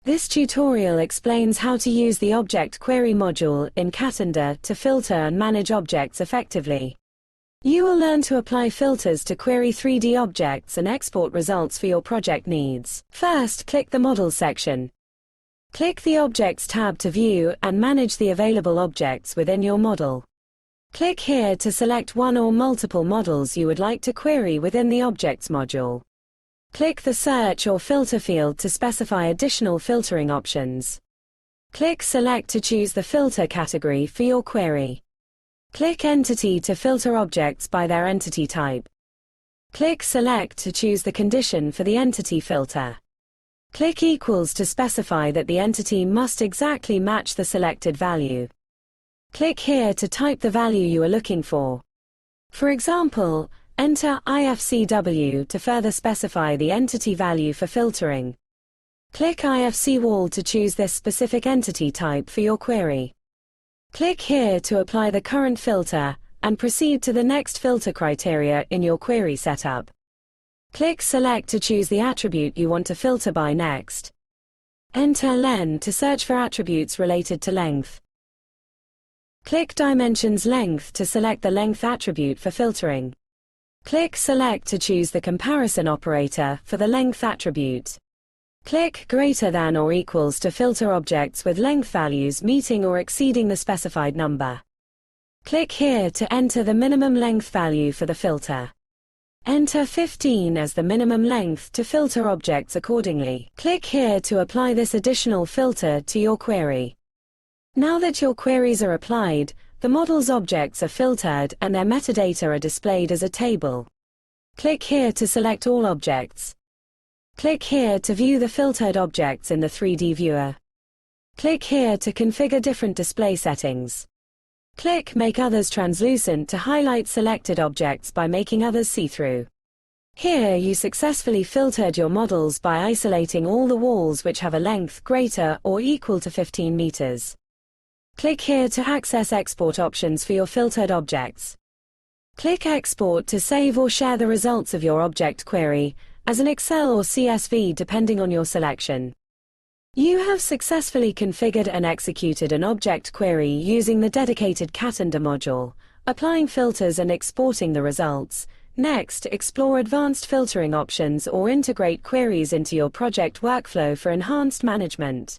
This tutorial explains how to use the Object Query module in Catenda to filter and manage objects effectively. You will learn to apply filters to query 3D objects and export results for your project needs. First, click the Models section. Click the Objects tab to view and manage the available objects within your model. Click here to select one or multiple models you would like to query within the Objects module. Click the Search or Filter field to specify additional filtering options. Click Select to choose the filter category for your query. Click Entity to filter objects by their entity type. Click Select to choose the condition for the entity filter. Click Equals to specify that the entity must exactly match the selected value. Click here to type the value you are looking for. For example, enter IFCW to further specify the entity value for filtering. Click IFC Wall to choose this specific entity type for your query. Click here to apply the current filter, and proceed to the next filter criteria in your query setup. Click Select to choose the attribute you want to filter by next. Enter Len to search for attributes related to length. Click Dimensions Length to select the length attribute for filtering. Click Select to choose the comparison operator for the length attribute. Click Greater than or equals to filter objects with length values meeting or exceeding the specified number. Click here to enter the minimum length value for the filter. Enter 15 as the minimum length to filter objects accordingly. Click here to apply this additional filter to your query. Now that your queries are applied, the model's objects are filtered and their metadata are displayed as a table. Click here to select all objects. Click here to view the filtered objects in the 3D viewer. Click here to configure different display settings. Click Make Others Translucent to highlight selected objects by making others see-through. Here you successfully filtered your models by isolating all the walls which have a length greater or equal to 15 meters. Click here to access export options for your filtered objects. Click Export to save or share the results of your object query, as an Excel or CSV depending on your selection. You have successfully configured and executed an object query using the dedicated Catenda module, applying filters and exporting the results. Next, explore advanced filtering options or integrate queries into your project workflow for enhanced management.